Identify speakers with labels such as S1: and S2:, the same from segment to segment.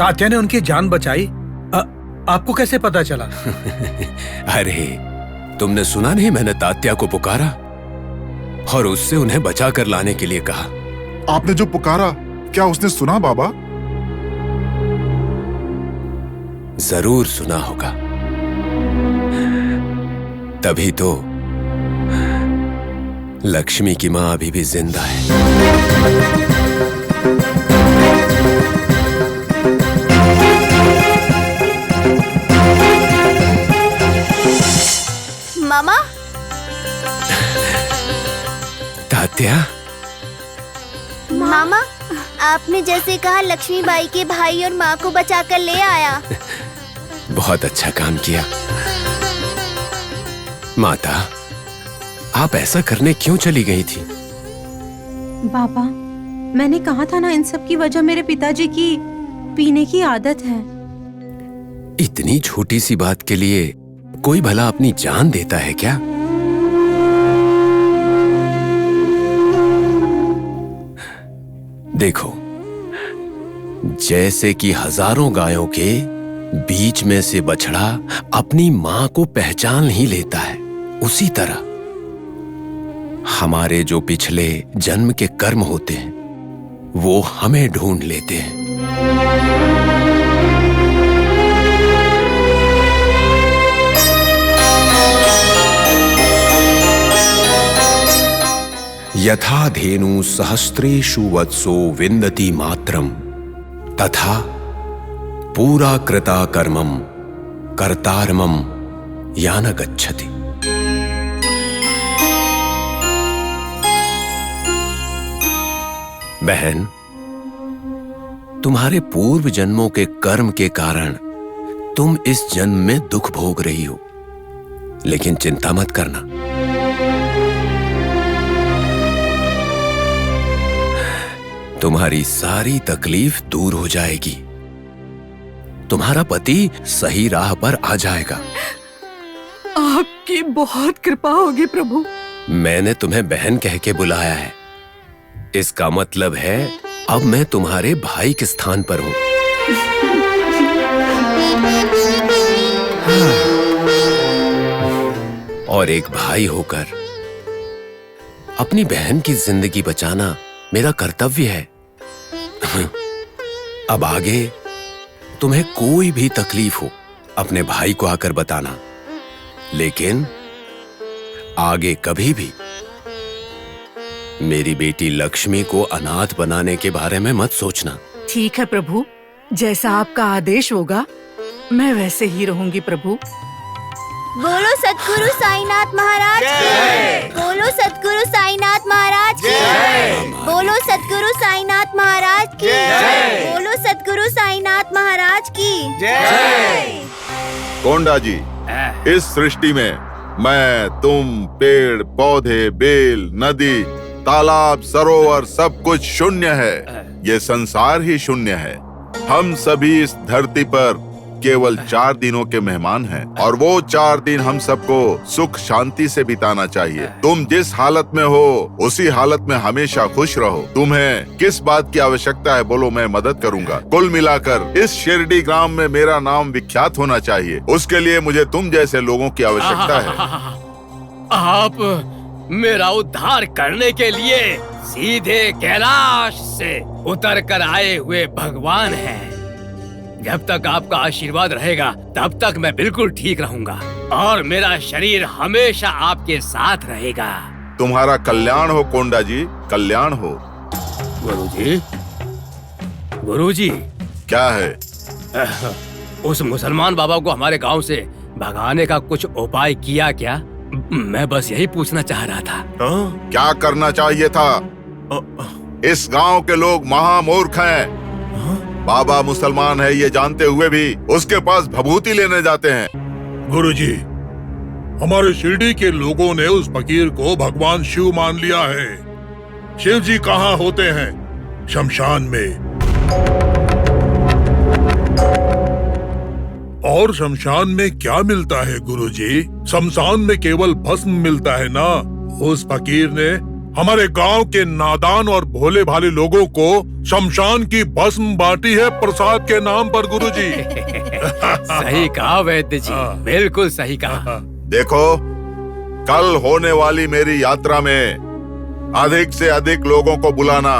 S1: तात्या ने उनकी जान बचाई। आपको कैसे पता चला?
S2: अरे तुमने सुना नहीं, मैंने तात्या को पुकारा और उससे उन्हें बचा कर लाने के लिए कहा।
S3: आपने जो पुकारा, क्या उसने सुना बाबा?
S2: जरूर सुना होगा, तभी तो लक्ष्मी की मां अभी भी जिंदा है।
S4: मामा,
S2: तात्या।
S4: मामा, आपने जैसे कहा लक्ष्मीबाई के भाई और माँ को बचाकर ले आया।
S2: बहुत अच्छा काम किया। माता, आप ऐसा करने क्यों चली गई थी?
S5: बाबा, मैंने कहा था ना, इन सब की वजह मेरे पिताजी की पीने की आदत है।
S2: इतनी छोटी सी बात के लिए कोई भला अपनी जान देता है क्या? देखो, जैसे कि हजारों गायों के बीच में से बछड़ा अपनी मां को पहचान ही लेता है, उसी तरह हमारे जो पिछले जन्म के कर्म होते हैं वो हमें ढूंढ लेते हैं। यथा धेनु सहस्रेषु वत्सो विन्दति मात्रम तथा पूरा कृता कर्मम कर्तारमम या न गच्छति। बहन, तुम्हारे पूर्व जन्मों के कर्म के कारण तुम इस जन्म में दुख भोग रही हो, लेकिन चिंता मत करना। तुम्हारी सारी तकलीफ दूर हो जाएगी। तुम्हारा पति सही राह पर आ जाएगा।
S6: आपकी बहुत कृपा होगी प्रभु।
S2: मैंने तुम्हें बहन कह के बुलाया है, इसका मतलब है अब मैं तुम्हारे भाई के स्थान पर हूं। और एक भाई होकर अपनी बहन की जिंदगी बचाना मेरा कर्तव्य है। अब आगे तुम्हें कोई भी तकलीफ हो अपने भाई को आकर बताना, लेकिन आगे कभी भी मेरी बेटी लक्ष्मी को अनाथ बनाने के बारे में मत सोचना।
S6: ठीक है प्रभु, जैसा आपका आदेश होगा मैं वैसे ही रहूंगी प्रभु।
S4: बोलो सतगुरु साईनाथ महाराज की। बोलो सतगुरु साईनाथ महाराज की। बोलो सतगुरु साईनाथ महाराज की। बोलो सतगुरु साईनाथ महाराज की जय।
S3: कोंडा जी, इस सृष्टि में मैं, तुम, पेड़ पौधे, बेल, नदी, तालाब, सरोवर सब कुछ शून्य है। ये संसार ही शून्य है। हम सभी इस धरती पर केवल 4 दिनों के मेहमान हैं और वो 4 दिन हम सबको सुख शांति से बिताना चाहिए। तुम जिस हालत में हो उसी हालत में हमेशा खुश रहो। तुम्हें किस बात की आवश्यकता है बोलो, मैं मदद करूंगा। कुल मिलाकर इस शिरडी ग्राम में मेरा नाम विख्यात होना चाहिए, उसके लिए मुझे तुम जैसे लोगों की आवश्यकता है।
S7: आप मेरा उद्धार करने के लिए सीधे कैलाश से उतर कर आए हुए भगवान हैं। जब तक आपका आशीर्वाद रहेगा तब तक मैं बिल्कुल ठीक रहूंगा और मेरा शरीर हमेशा आपके साथ रहेगा।
S3: तुम्हारा कल्याण हो कोंडा जी, कल्याण हो।
S7: गुरुजी, गुरुजी।
S3: क्या है?
S7: उस मुसलमान बाबा को हमारे गांव से भगाने का कुछ उपाय किया क्या? मैं बस यही पूछना चाह रहा था।
S3: क्या करना चाहिए था? इस गांव के लोग महामूर्ख हैं। बाबा मुसलमान है ये जानते हुए भी उसके पास भभूति लेने जाते हैं।
S8: गुरुजी, हमारे शिरडी के लोगों ने उस फकीर को भगवान शिव मान लिया है। शिव जी कहाँ होते हैं? शमशान में। और शमशान में क्या मिलता है गुरुजी? शमशान में केवल भस्म मिलता है ना। उस फकीर ने हमारे गांव के नादान और भोले भाले लोगों को शमशान की भस्म बांटी है प्रसाद के नाम पर गुरुजी।
S7: सही कहा वैद्य जी, बिल्कुल सही कहा।
S3: देखो, कल होने वाली मेरी यात्रा में अधिक से अधिक लोगों को बुलाना।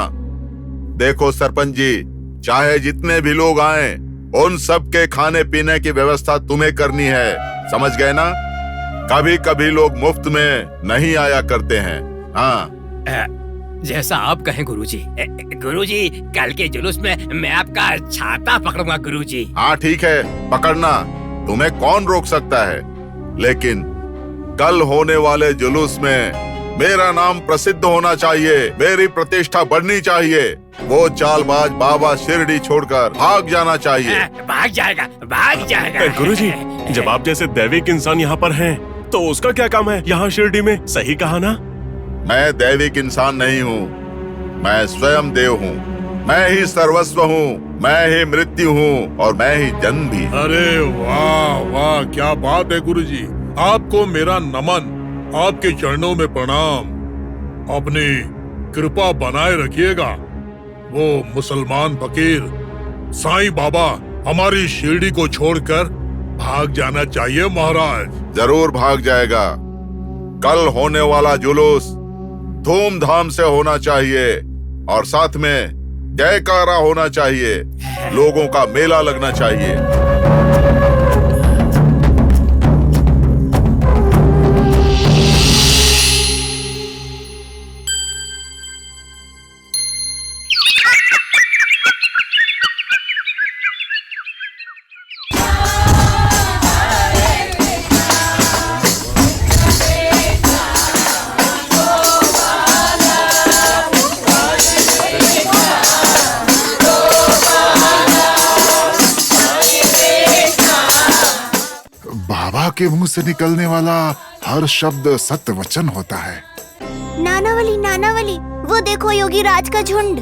S3: देखो सरपंच जी, चाहे जितने भी लोग आए, उन सब के खाने पीने की व्यवस्था तुम्हें करनी है, समझ गए ना? कभी कभी लोग मुफ्त में नहीं आया करते हैं। हाँ,
S7: जैसा आप कहें गुरुजी। गुरुजी, कल के जुलूस में मैं आपका छाता पकड़ूंगा गुरुजी।
S3: हाँ ठीक है, पकड़ना, तुम्हें कौन रोक सकता है। लेकिन कल होने वाले जुलूस में मेरा नाम प्रसिद्ध होना चाहिए, मेरी प्रतिष्ठा बढ़नी चाहिए। वो चालबाज बाबा शिरडी छोड़कर भाग जाना चाहिए।
S7: भाग जाएगा, भाग जाएगा।
S9: गुरुजी, जब आप जैसे दैविक इंसान यहाँ पर हैं, तो उसका क्या काम है यहाँ शिरडी में? सही कहा ना?
S3: मैं दैविक इंसान नहीं हूँ, मैं स्वयं देव हूँ। मैं ही सर्वस्व हूँ, मैं ही मृत्यु हूँ और मैं ही जन्म भी।
S8: अरे वाह वाह, क्या बात है गुरुजी। आपको मेरा नमन, आपके चरणों में प्रणाम। अपनी कृपा बनाए रखिएगा। वो मुसलमान फकीर साईं बाबा हमारी शिरडी को छोड़कर भाग जाना चाहिए महाराज।
S3: जरूर भाग जाएगा। कल होने वाला जुलूस धूमधाम से होना चाहिए और साथ में जयकारा होना चाहिए, लोगों का मेला लगना चाहिए।
S10: के मुंह से निकलने वाला हर शब्द सत्य वचन होता है।
S4: नानावली, नानावली, वो देखो योगी राज का झुंड।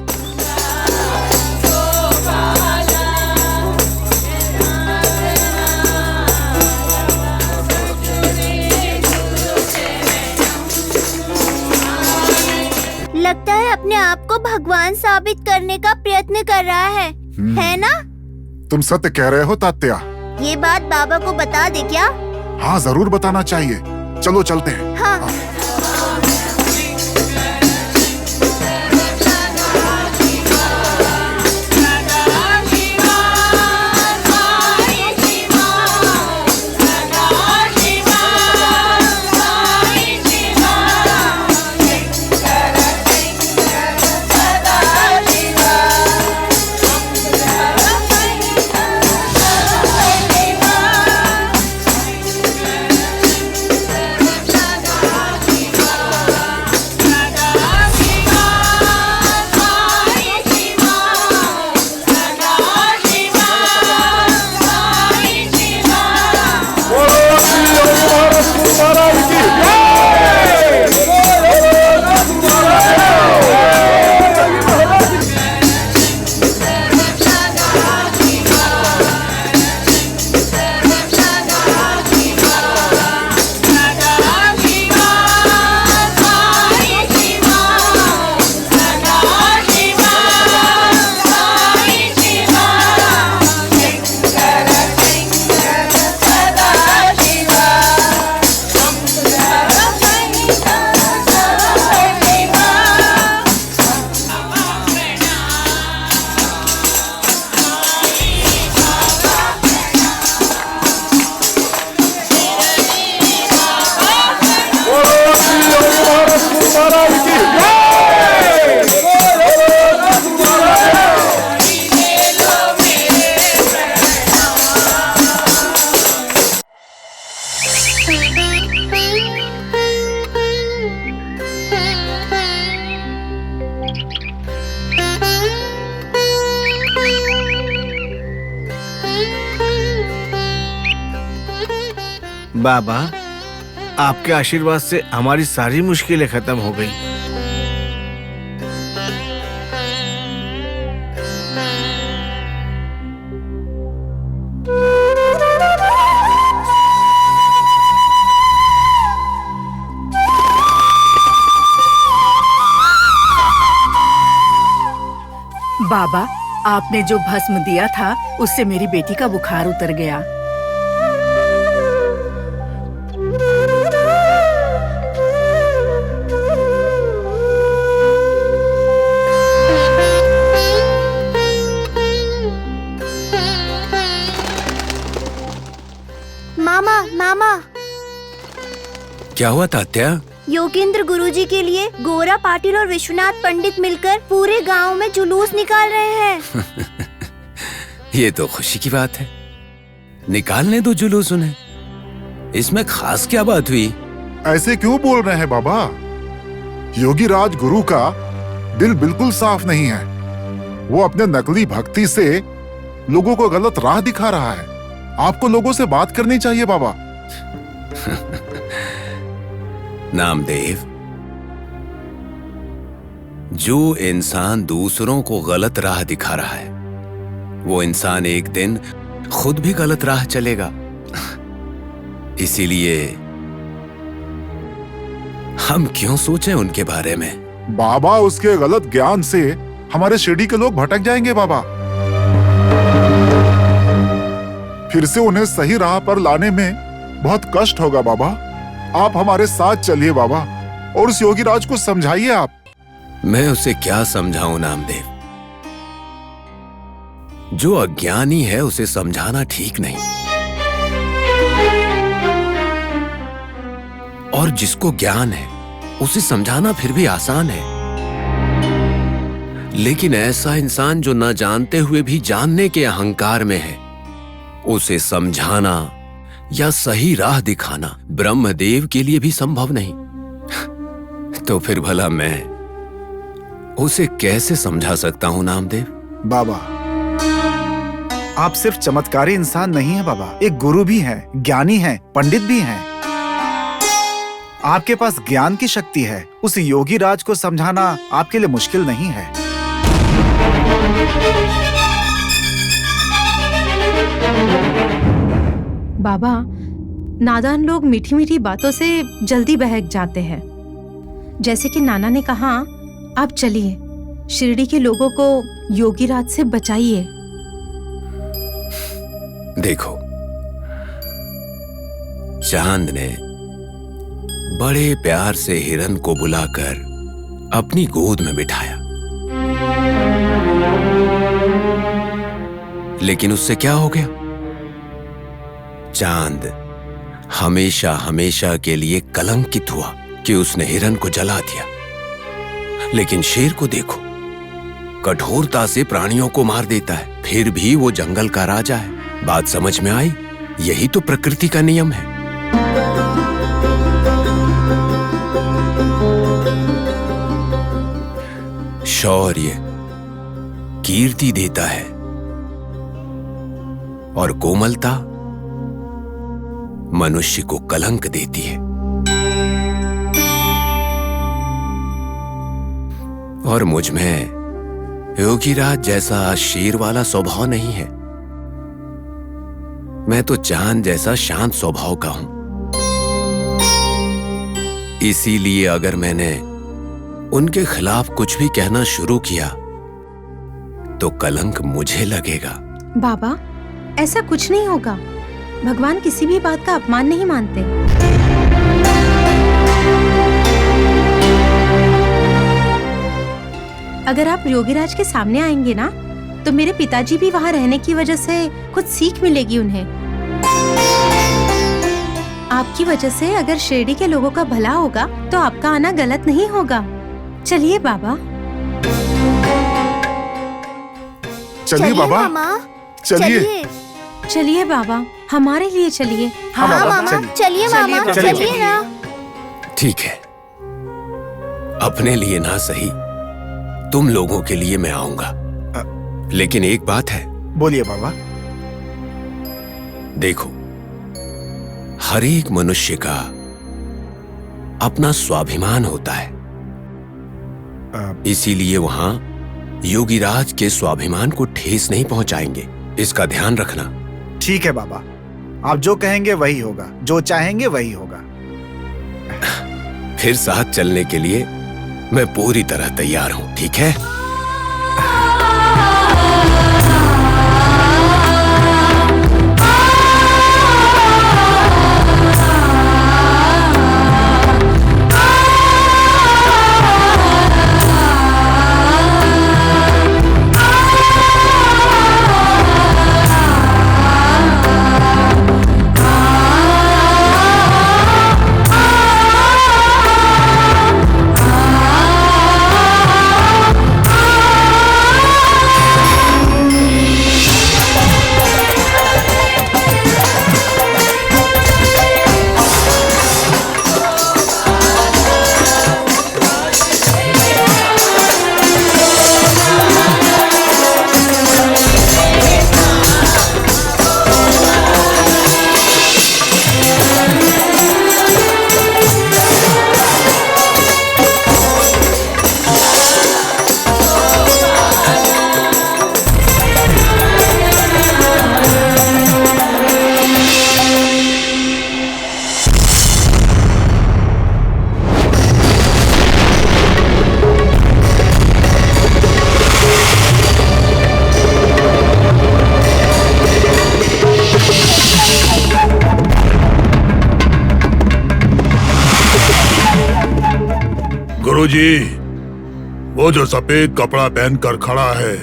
S4: लगता है अपने आप को भगवान साबित करने का प्रयत्न कर रहा है ना?
S10: तुम सत्य कह रहे हो तात्या।
S4: ये बात बाबा को बता दे क्या?
S10: हाँ जरूर बताना चाहिए। चलो चलते हैं।
S4: हाँ।
S11: बाबा, आपके आशीर्वाद से हमारी सारी मुश्किलें खत्म हो गई।
S6: बाबा, आपने जो भस्म दिया था उससे मेरी बेटी का बुखार उतर गया।
S4: मामा मामा,
S2: क्या हुआ तात्या?
S4: योगेंद्र गुरुजी के लिए गोरा पाटिल और विश्वनाथ पंडित मिलकर पूरे गांव में जुलूस निकाल रहे हैं।
S2: ये तो खुशी की बात है। निकालने दो जुलूस उन्हें, इसमें खास क्या बात हुई?
S10: ऐसे क्यों बोल रहे हैं बाबा? योगी राज गुरु का दिल बिल्कुल साफ नहीं है। वो अपने नकली भक्ति से लोगों को गलत राह दिखा रहा है। आपको लोगों से बात करनी चाहिए बाबा।
S2: नामदेव, जो इंसान दूसरों को गलत राह दिखा रहा है, वो इंसान एक दिन खुद भी गलत राह चलेगा। इसीलिए हम क्यों सोचें उनके बारे में?
S10: बाबा, उसके गलत ज्ञान से हमारे शिरडी के लोग भटक जाएंगे बाबा। फिर से उन्हें सही राह पर लाने में बहुत कष्ट होगा बाबा। आप हमारे साथ चलिए बाबा और उस योगी राज को समझाइए आप।
S2: मैं उसे क्या समझाऊं नामदेव? जो अज्ञानी है उसे समझाना ठीक नहीं, और जिसको ज्ञान है उसे समझाना फिर भी आसान है। लेकिन ऐसा इंसान जो न जानते हुए भी जानने के अहंकार में है, उसे समझाना या सही राह दिखाना ब्रह्मदेव के लिए भी संभव नहीं। तो फिर भला मैं उसे कैसे समझा सकता हूं नामदेव?
S12: बाबा, आप सिर्फ चमत्कारी इंसान नहीं है बाबा, एक गुरु भी हैं, ज्ञानी हैं, पंडित भी हैं। आपके पास ज्ञान की शक्ति है। उस योगी राज को समझाना आपके लिए मुश्किल नहीं है।
S5: बाबा, नादान लोग मीठी मीठी बातों से जल्दी बहक जाते हैं। जैसे कि नाना ने कहा, आप चलिए, शिरडी के लोगों को योगी राज से बचाइए।
S2: देखो, चांद ने बड़े प्यार से हिरन को बुलाकर अपनी गोद में बिठाया, लेकिन उससे क्या हो गया? चांद हमेशा हमेशा के लिए कलंकित हुआ कि उसने हिरन को जला दिया। लेकिन शेर को देखो, कठोरता से प्राणियों को मार देता है, फिर भी वो जंगल का राजा है। बात समझ में आई? यही तो प्रकृति का नियम है। शौर्य कीर्ति देता है और कोमलता मनुष्य को कलंक देती है। और मुझ में योगीराज जैसा शेर वाला स्वभाव नहीं है। मैं तो चांद जैसा शांत स्वभाव का हूं। इसीलिए अगर मैंने उनके खिलाफ कुछ भी कहना शुरू किया तो कलंक मुझे लगेगा।
S5: बाबा, ऐसा कुछ नहीं होगा। भगवान किसी भी बात का अपमान नहीं मानते। अगर आप योगीराज के सामने आएंगे ना, तो मेरे पिताजी भी वहाँ रहने की वजह से कुछ सीख मिलेगी उन्हें। आपकी वजह से अगर शिरडी के लोगों का भला होगा तो आपका आना गलत नहीं होगा। चलिए बाबा।
S10: चलिए बाबा, चलिए।
S5: चलिए बाबा, हमारे लिए चलिए।
S4: हाँ मामा, चलिए मामा, चलिए ना।
S2: ठीक है, अपने लिए ना सही, तुम लोगों के लिए मैं आऊंगा। लेकिन एक बात है।
S12: बोलिए बाबा।
S2: देखो, हर एक मनुष्य का अपना स्वाभिमान होता है। इसीलिए वहां योगीराज के स्वाभिमान को ठेस नहीं पहुंचाएंगे। इसका ध्यान रखना।
S12: ठीक है बाबा, आप जो कहेंगे वही होगा, जो चाहेंगे वही होगा।
S2: फिर साथ चलने के लिए मैं पूरी तरह तैयार हूं, ठीक है?
S8: गुरुजी, वो जो सफेद कपड़ा पहनकर खड़ा है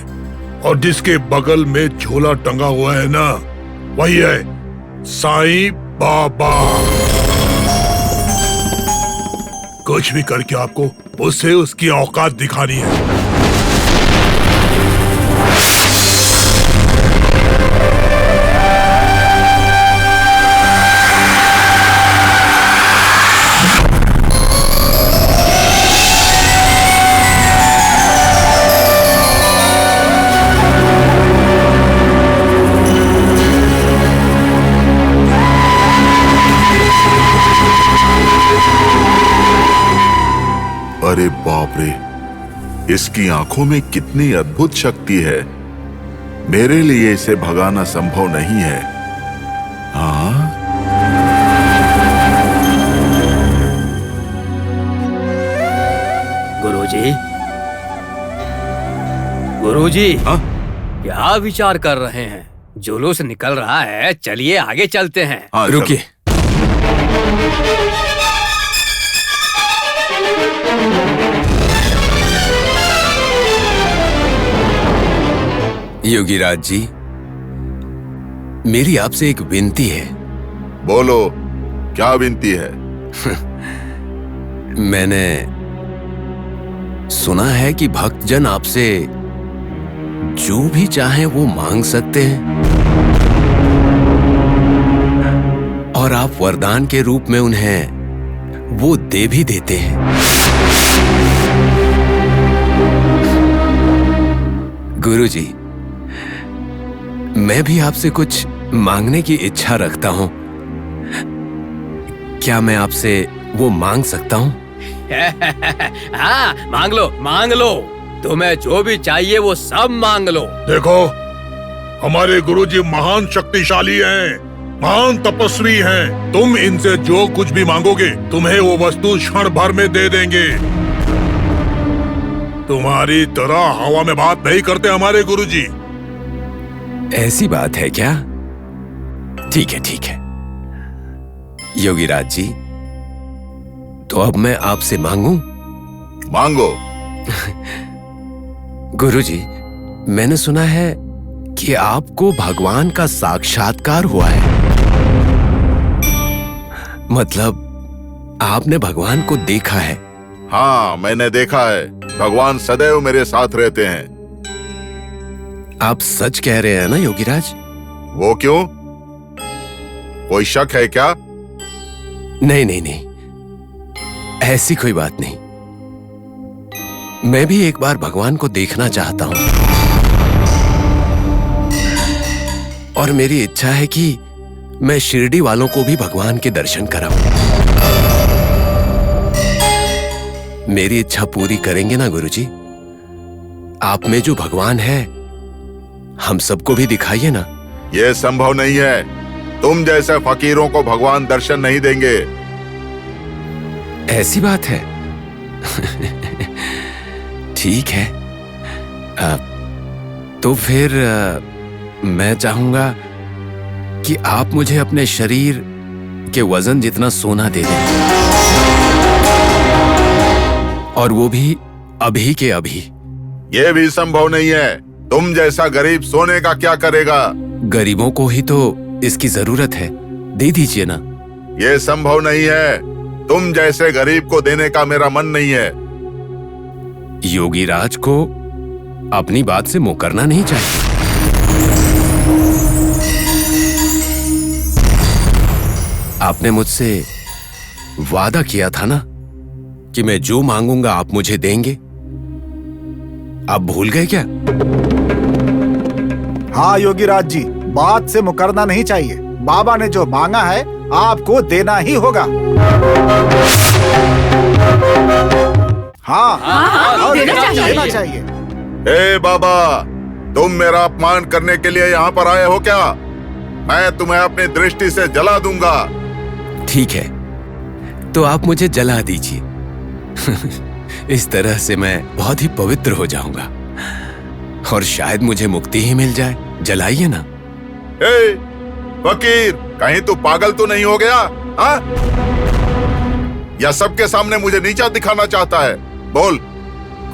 S8: और जिसके बगल में झोला टंगा हुआ है ना, वही है साईं बाबा। कुछ भी करके आपको उससे उसकी औकात दिखानी है।
S3: अरे बाप रे, इसकी आंखों में कितनी अद्भुत शक्ति है। मेरे लिए इसे भगाना संभव नहीं है। हाँ,
S7: गुरुजी, गुरुजी,
S3: हाँ?
S7: क्या विचार कर रहे हैं? जुलूस निकल रहा है, चलिए आगे चलते हैं।
S3: हाँ,
S2: रुकिए। योगीराज जी, मेरी आपसे एक विनती है।
S3: बोलो, क्या विनती है?
S2: मैंने सुना है कि भक्तजन आपसे जो भी चाहे वो मांग सकते हैं और आप वरदान के रूप में उन्हें वो दे भी देते हैं। गुरुजी, मैं भी आपसे कुछ मांगने की इच्छा रखता हूं। क्या मैं आपसे वो मांग सकता हूं?
S7: हाँ, मांग लो, मांग लो। तुम्हें जो भी चाहिए वो सब मांग लो।
S8: देखो, हमारे गुरुजी महान शक्तिशाली हैं, महान तपस्वी हैं। तुम इनसे जो कुछ भी मांगोगे, तुम्हें वो वस्तु क्षण भर में दे देंगे। तुम्हारी तरह हवा में बात नहीं करते हमारे गुरुजी।
S2: ऐसी बात है क्या? ठीक है, ठीक है। योगीराज जी, तो अब मैं आपसे मांगूं?
S3: मांगो।
S2: गुरुजी, मैंने सुना है कि आपको भगवान का साक्षात्कार हुआ है। मतलब आपने भगवान को देखा है?
S3: हाँ, मैंने देखा है। भगवान सदैव मेरे साथ रहते हैं।
S2: आप सच कह रहे हैं ना योगीराज?
S3: वो क्यों? कोई शक है क्या?
S2: नहीं नहीं नहीं, ऐसी कोई बात नहीं। मैं भी एक बार भगवान को देखना चाहता हूं और मेरी इच्छा है कि मैं शिरडी वालों को भी भगवान के दर्शन कराऊं। मेरी इच्छा पूरी करेंगे ना गुरुजी? आप में जो भगवान है, हम सबको भी दिखाइए ना।
S3: ये संभव नहीं है। तुम जैसे फकीरों को भगवान दर्शन नहीं देंगे।
S2: ऐसी बात है? ठीक है। तो फिर मैं चाहूंगा कि आप मुझे अपने शरीर के वजन जितना सोना दे दें, और वो भी अभी के अभी।
S3: ये भी संभव नहीं है। तुम जैसा गरीब सोने का क्या करेगा?
S2: गरीबों को ही तो इसकी जरूरत है, दे दीजिए ना।
S3: ये संभव नहीं है। तुम जैसे गरीब को देने का मेरा मन नहीं है।
S2: योगीराज को अपनी बात से मुकरना नहीं चाहिए। आपने मुझसे वादा किया था ना कि मैं जो मांगूंगा आप मुझे देंगे। आप भूल गए क्या?
S12: हाँ योगीराज जी, बात से मुकरना नहीं चाहिए। बाबा ने जो मांगा है आपको देना ही होगा। हाँ, देना चाहिए।
S3: ए बाबा, तुम मेरा अपमान करने के लिए यहाँ पर आए हो क्या? मैं तुम्हें अपनी दृष्टि से जला दूंगा।
S2: ठीक है, तो आप मुझे जला दीजिए। इस तरह से मैं बहुत ही पवित्र हो जाऊंगा और शायद मुझे मुक्ति ही मिल जाए। जलाइए ना।
S3: ए, फकीर, कहीं तू पागल तो नहीं हो गया? हाँ? या सबके सामने मुझे नीचा दिखाना चाहता है? बोल,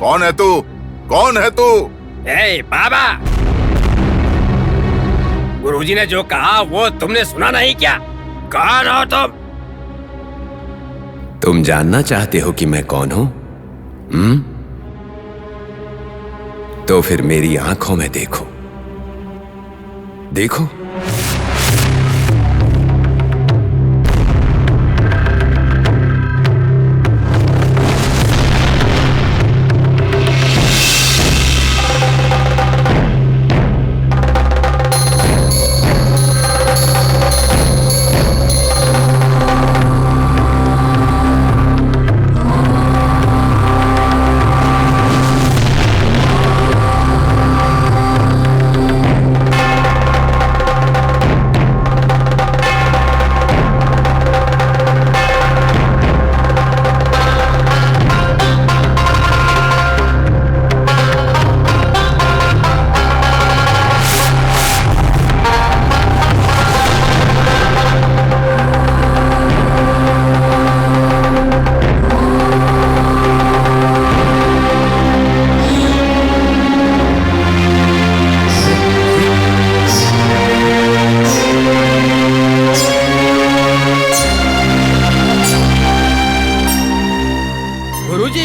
S3: कौन है तू? कौन है तू?
S7: ए बाबा, गुरुजी ने जो कहा वो तुमने सुना नहीं क्या? कौन हो तुम?
S2: तुम जानना चाहते हो कि मैं कौन हूं? तो फिर मेरी आंखों में देखो। देखो,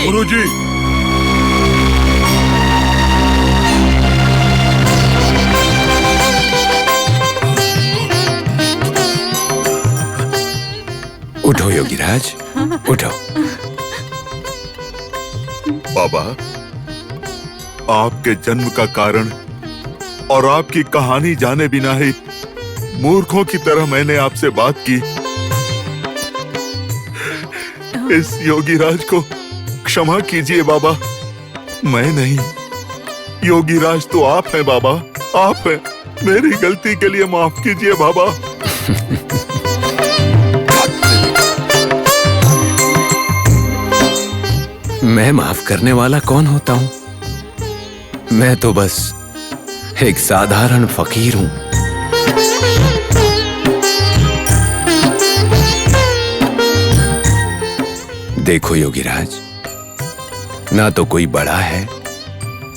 S8: गुरुजी,
S2: उठो योगीराज, उठो।
S3: बाबा, आपके जन्म का कारण और आपकी कहानी जाने बिना ही मूर्खों की तरह मैंने आपसे बात की। इस योगीराज को क्षमा कीजिए बाबा, मैं नहीं, योगीराज तो आप हैं बाबा, आप हैं। मेरी गलती के लिए माफ कीजिए बाबा।
S2: मैं माफ करने वाला कौन होता हूं? मैं तो बस एक साधारण फकीर हूं। देखो योगीराज, ना तो कोई बड़ा है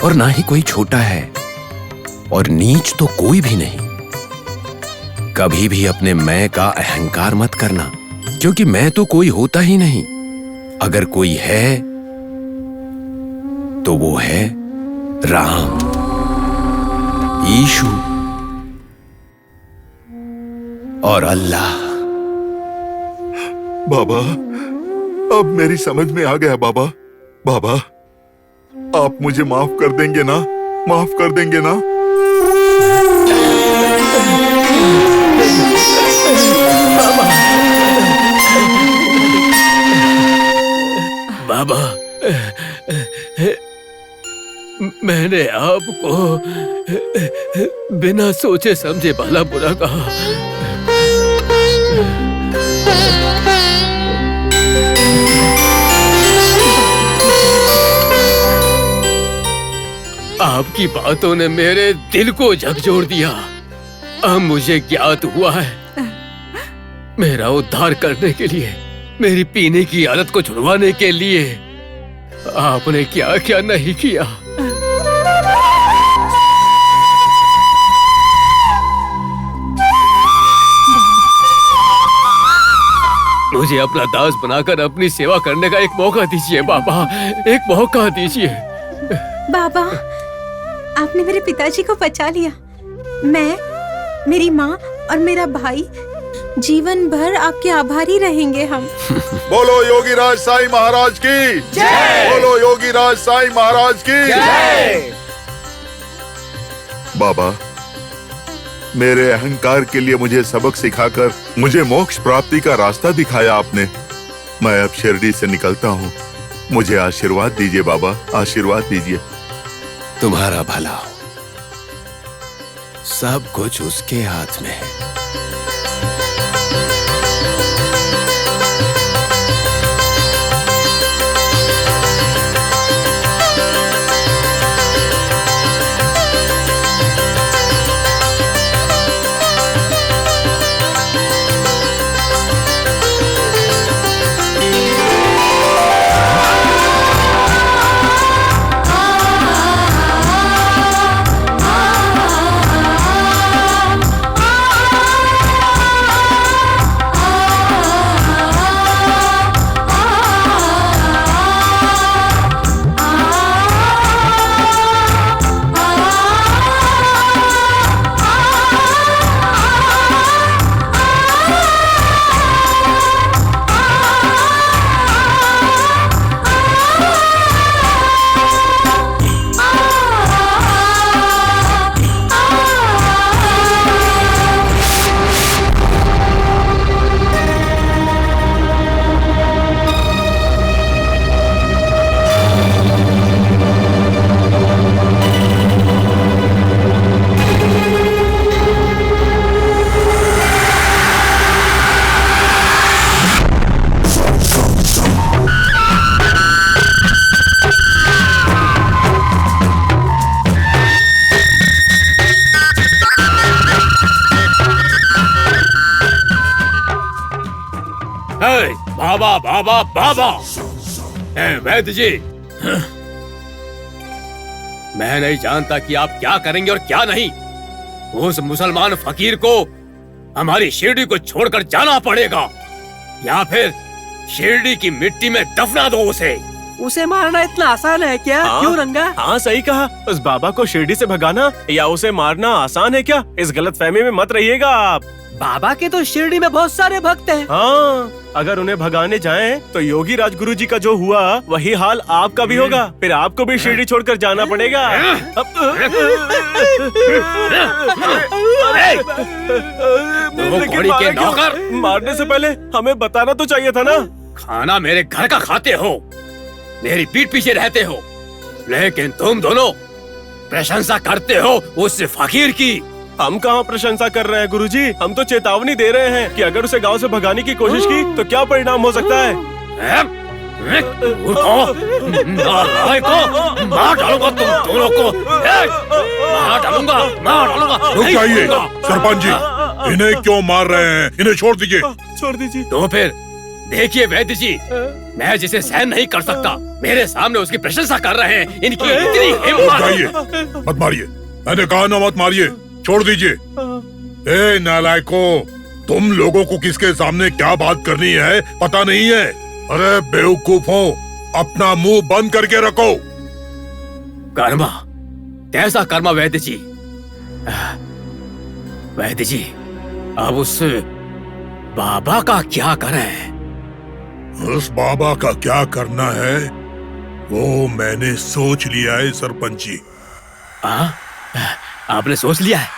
S2: और ना ही कोई छोटा है, और नीच तो कोई भी नहीं। कभी भी अपने मैं का अहंकार मत करना, क्योंकि मैं तो कोई होता ही नहीं। अगर कोई है तो वो है राम, यीशु और अल्लाह।
S3: बाबा, अब मेरी समझ में आ गया बाबा। बाबा, आप मुझे माफ कर देंगे ना? माफ कर देंगे ना?
S7: बाबा, मैंने आपको बिना सोचे समझे भला बुरा कहा। आपकी बातों ने मेरे दिल को झकझोर दिया। अब मुझे ज्ञात हुआ है, मेरा उद्धार करने के लिए, मेरी पीने की आदत को छुड़वाने के लिए आपने क्या क्या नहीं किया। मुझे अपना दास बनाकर अपनी सेवा करने का एक मौका दीजिए बाबा, एक मौका दीजिए।
S5: बाबा, आपने मेरे पिताजी को बचा लिया। मैं, मेरी माँ और मेरा भाई जीवन भर आपके आभारी रहेंगे हम।
S3: बोलो योगीराज साईं महाराज की जय। बोलो योगीराज साईं महाराज की जय। बाबा, मेरे अहंकार के लिए मुझे सबक सिखाकर मुझे मोक्ष प्राप्ति का रास्ता दिखाया आपने। मैं अब शिरडी से निकलता हूँ। मुझे आशीर्वाद दीजिए बाबा, आशीर्वाद दीजिए।
S2: तुम्हारा भला हो, सब कुछ उसके हाथ में है।
S7: बाबा बाबा बाबा। वैद्य जी, मैं नहीं जानता कि आप क्या करेंगे और क्या नहीं। उस मुसलमान फकीर को हमारी शिरडी को छोड़कर जाना पड़ेगा, या फिर शिरडी की मिट्टी में दफना दो उसे।
S13: उसे मारना इतना आसान है क्या? क्यों रंगा?
S9: हाँ सही कहा। उस बाबा को शिरडी से भगाना या उसे मारना आसान है क्या? इस गलतफहमी में मत रहिएगा आप।
S13: बाबा के तो शिरडी में बहुत सारे भक्त हैं।
S9: हाँ, अगर उन्हें भगाने जाएं, तो योगी राजगुरु जी का जो हुआ वही हाल आपका भी होगा। फिर आपको भी शिरडी छोड़कर जाना पड़ेगा।
S7: घोड़ी के नौकर,
S9: मारने से पहले हमें बताना तो चाहिए था ना।
S7: खाना मेरे घर का खाते हो, मेरी पीठ पीछे रहते हो, लेकिन तुम दोनों प्रशंसा करते हो उस फकीर की।
S9: हम कहाँ प्रशंसा कर रहे हैं गुरुजी, हम तो चेतावनी दे रहे हैं कि अगर उसे गांव से भगाने की कोशिश की तो क्या परिणाम हो सकता है।
S7: मार डालूंगा तुम दोनों को, मार डालूंगा, मार डालूंगा।
S8: रुक जाइए सरपंच जी, इन्हें क्यों मार रहे हैं? इन्हें छोड़ दीजिए।
S9: छोड़ दीजिए।
S7: तो फिर देखिए वैद्य जी, मैं जिसे सहन नहीं कर सकता, मेरे सामने उसकी प्रशंसा कर रहे हैं। इनकी इतनी हिम्मत।
S8: मत मारिए, मैंने कहा ना मत मारिए, छोड़ दीजिए। ए नालायको, तुम लोगों को किसके सामने क्या बात करनी है पता नहीं है। अरे बेवकूफों, अपना मुंह बंद करके रखो।
S7: कर्मा, कैसा कर्मा वैद्य जी? वैद्य जी, अब उस बाबा का क्या करें?
S8: उस बाबा का क्या करना है वो मैंने सोच लिया है सरपंच जी।
S7: आपने सोच लिया है?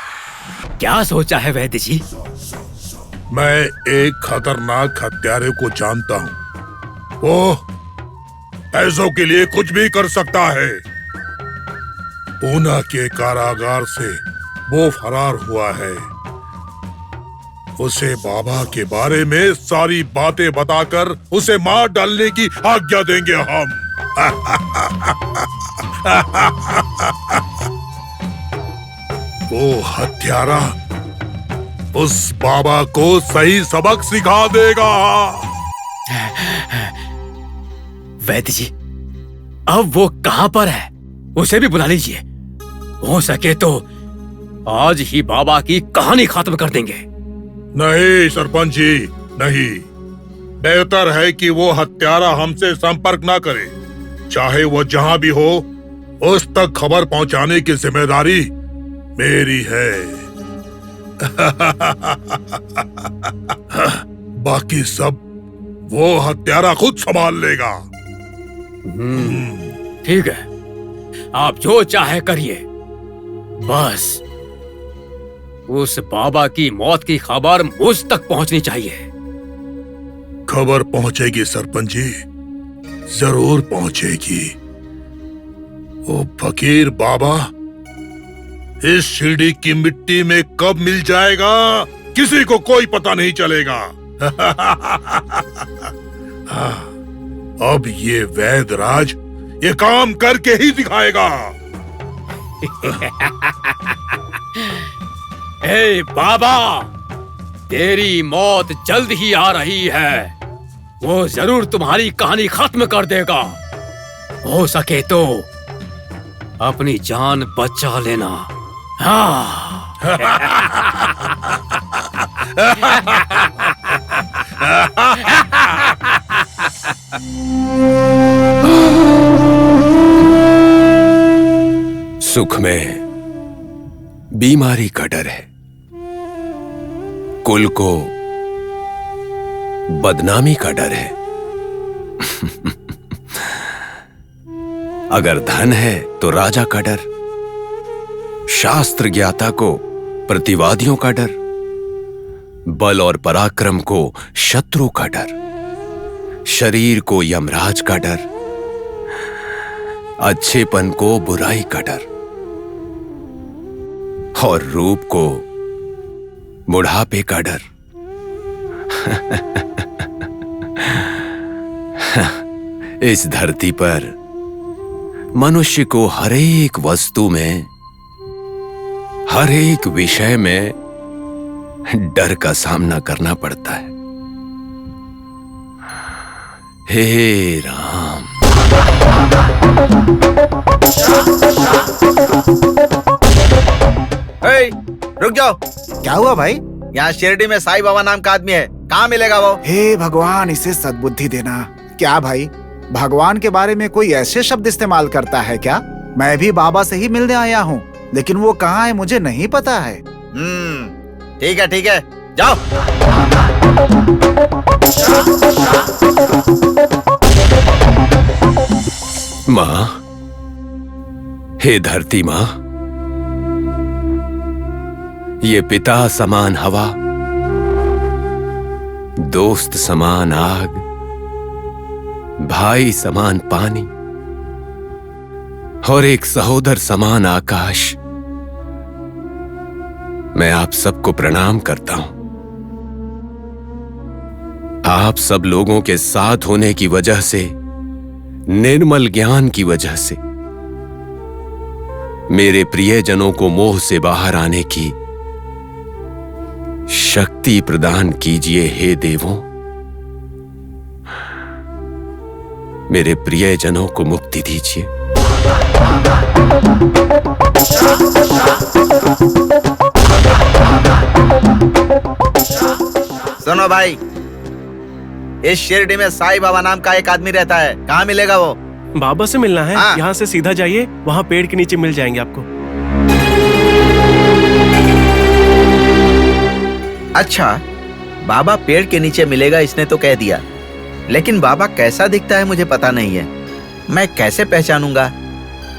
S7: क्या सोचा है वैद्य जी?
S8: मैं एक खतरनाक हत्यारे को जानता हूँ। वो पैसों के लिए कुछ भी कर सकता है। पूना के कारागार से वो फरार हुआ है। उसे बाबा के बारे में सारी बातें बताकर उसे मार डालने की आज्ञा देंगे हम। वो हत्यारा उस बाबा को सही सबक सिखा देगा।
S7: वैद्य जी, अब वो कहाँ पर है? उसे भी बुला लीजिए। हो सके तो आज ही बाबा की कहानी खत्म कर देंगे।
S8: नहीं सरपंच जी, नहीं। बेहतर है कि वो हत्यारा हमसे संपर्क ना करे। चाहे वो जहां भी हो, उस तक खबर पहुंचाने की जिम्मेदारी मेरी है। बाकी सब वो हत्यारा खुद संभाल लेगा।
S7: ठीक है, आप जो चाहे करिए, बस उस बाबा की मौत की खबर मुझ तक पहुंचनी चाहिए।
S8: खबर पहुंचेगी सरपंच जी, जरूर पहुंचेगी। वो फकीर बाबा इस शिरडी की मिट्टी में कब मिल जाएगा किसी को कोई पता नहीं चलेगा। अब ये वैदराज ये काम करके ही दिखाएगा।
S7: ए बाबा, तेरी मौत जल्द ही आ रही है। वो जरूर तुम्हारी कहानी खत्म कर देगा। हो सके तो अपनी जान बचा लेना। हाँ।
S2: सुख में बीमारी का डर है, कुल को बदनामी का डर है। अगर धन है तो राजा का डर, शास्त्र ज्ञाता को प्रतिवादियों का डर, बल और पराक्रम को शत्रु का डर, शरीर को यमराज का डर, अच्छेपन को बुराई का डर और रूप को बुढ़ापे का डर। इस धरती पर मनुष्य को हर एक वस्तु में, हर एक विषय में डर का सामना करना पड़ता है। हे राम।
S11: रुक जाओ। क्या हुआ भाई? यहाँ शिरडी में साईं बाबा नाम का आदमी है, कहाँ मिलेगा वो?
S12: हे भगवान, इसे सद्बुद्धि देना। क्या भाई, भगवान के बारे में कोई ऐसे शब्द इस्तेमाल करता है क्या? मैं भी बाबा से ही मिलने आया हूँ, लेकिन वो कहाँ है मुझे नहीं पता है।
S11: ठीक है, जाओ।
S2: माँ, हे धरती माँ, ये पिता समान हवा, दोस्त समान आग, भाई समान पानी और एक सहोदर समान आकाश, मैं आप सबको प्रणाम करता हूं। आप सब लोगों के साथ होने की वजह से, निर्मल ज्ञान की वजह से मेरे प्रियजनों को मोह से बाहर आने की शक्ति प्रदान कीजिए। हे देवों, मेरे प्रियजनों को मुक्ति दीजिए।
S11: सुनो भाई, इस शिरडी में साईं बाबा नाम का एक आदमी रहता है, कहाँ मिलेगा वो?
S9: बाबा से मिलना है? यहाँ से सीधा जाइए, वहाँ पेड़ के नीचे मिल जाएंगे आपको।
S11: अच्छा, बाबा पेड़ के नीचे मिलेगा इसने तो कह दिया, लेकिन बाबा कैसा दिखता है मुझे पता नहीं है। मैं कैसे पहचानूंगा?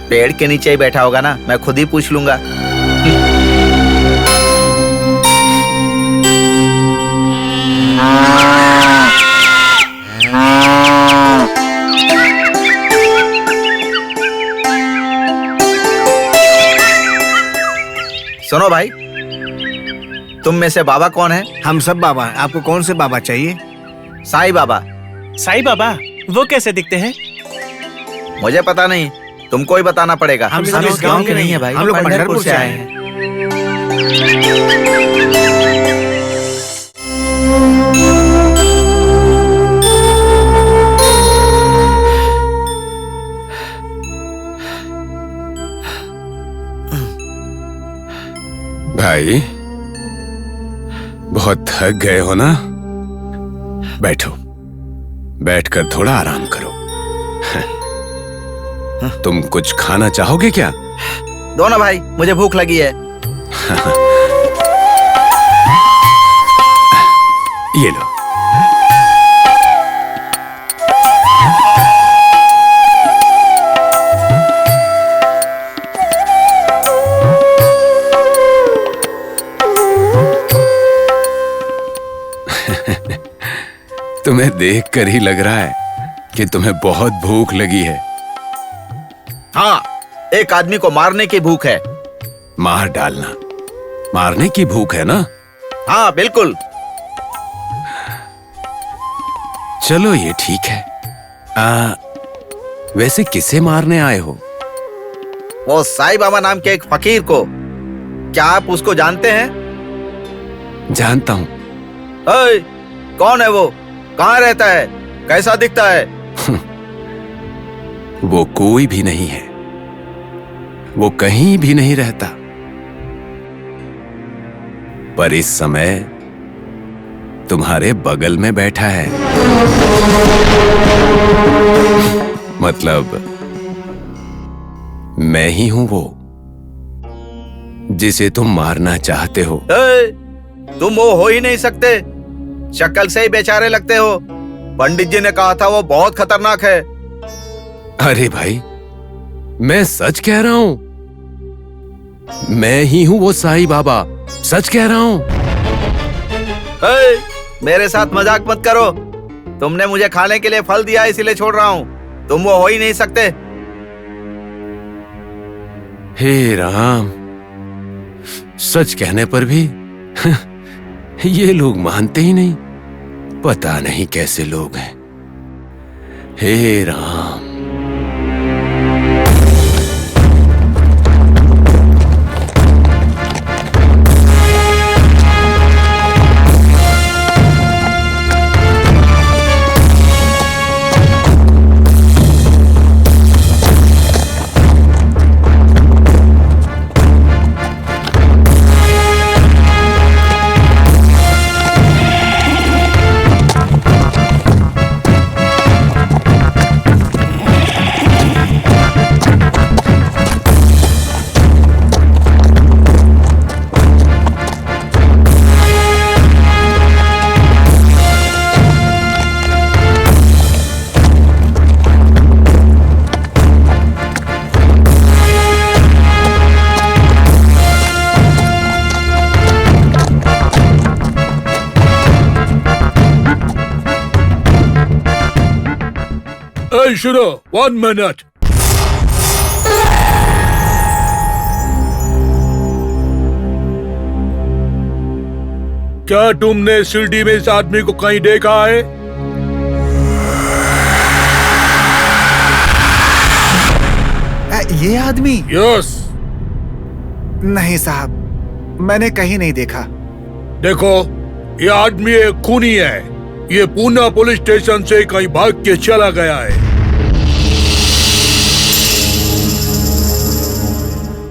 S11: पेड़ के नीचे ही बैठा होगा ना, मैं खुद ही पूछ लूंगा। सुनो भाई, तुम में से बाबा कौन है?
S14: हम सब बाबा हैं। आपको कौन से बाबा चाहिए?
S11: साईं बाबा।
S9: साईं बाबा वो कैसे दिखते हैं?
S11: मुझे पता नहीं, तुमको ही बताना पड़ेगा।
S14: हम सब इस गांव के नहीं है भाई, हम लोग पंढरपुर से आए हैं।
S2: भाई, बहुत थक गए हो ना? बैठो, बैठकर थोड़ा आराम करो। तुम कुछ खाना चाहोगे क्या?
S11: दो ना भाई, मुझे भूख लगी है।
S2: ये लो। तुम्हें देखकर ही लग रहा है कि तुम्हें बहुत भूख लगी है।
S11: हाँ, एक आदमी को मारने की भूख है।
S2: मार डालना, मारने की भूख है ना?
S11: हाँ बिल्कुल।
S2: चलो ये ठीक है। वैसे किसे मारने आए हो?
S11: वो साईं बाबा नाम के एक फकीर को। क्या आप उसको जानते हैं?
S2: जानता हूं।
S11: कौन है वो? कहाँ रहता है? कैसा दिखता है?
S2: वो कोई भी नहीं है, वो कहीं भी नहीं रहता, पर इस समय तुम्हारे बगल में बैठा है। मतलब मैं ही हूं वो जिसे तुम मारना चाहते हो।
S11: तुम वो हो ही नहीं सकते, शक्ल से ही बेचारे लगते हो। पंडित जी ने कहा था वो बहुत खतरनाक है।
S2: अरे भाई, मैं सच कह रहा हूं, मैं ही हूं वो साईं बाबा, सच कह रहा हूं।
S11: मेरे साथ मजाक मत करो। तुमने मुझे खाने के लिए फल दिया इसीलिए छोड़ रहा हूं। तुम वो हो ही नहीं सकते।
S2: हे राम, सच कहने पर भी ये लोग मानते ही नहीं। पता नहीं कैसे लोग हैं। हे राम।
S8: सुनो, 1 मिनट। क्या तुमने शिरडी में इस आदमी को कहीं देखा है?
S12: ये आदमी?
S8: यस।
S12: नहीं साहब, मैंने कहीं नहीं देखा।
S8: देखो, ये आदमी एक खूनी है। ये पूना पुलिस स्टेशन से कहीं भाग के चला गया है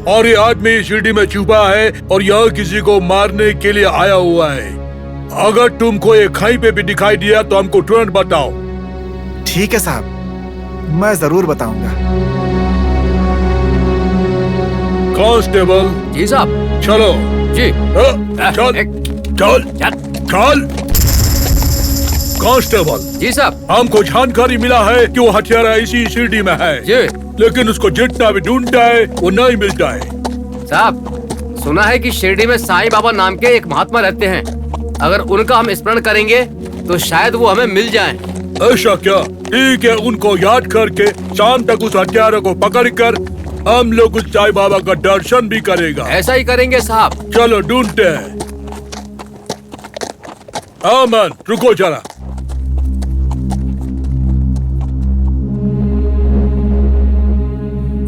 S8: और ये आदमी शिरडी में छुपा है और यहाँ किसी को मारने के लिए आया हुआ है। अगर तुमको ये कहीं पे भी दिखाई दिया तो हमको तुरंत बताओ।
S12: ठीक है साहब, मैं जरूर बताऊंगा।
S8: कांस्टेबल।
S7: जी साहब।
S8: चलो।
S7: जी।
S8: चल चल। कांस्टेबल।
S7: जी साहब।
S8: हमको जानकारी मिला है कि वो हथियारा इसी शिरडी में है।
S7: जी।
S8: लेकिन उसको जितना भी ढूंढता है वो नहीं मिलता है।
S7: साहब, सुना है कि शिरडी में साईं बाबा नाम के एक महात्मा रहते हैं। अगर उनका हम स्मरण करेंगे तो शायद वो हमें मिल जाएं।
S8: ऐसा क्या? ठीक है, उनको याद करके शाम तक उस हथियारे को पकड़कर हम लोग उस साईं बाबा का दर्शन भी करेगा।
S7: ऐसा ही करेंगे साहब।
S8: चलो ढूंढते हैं। अमन, रुको जरा।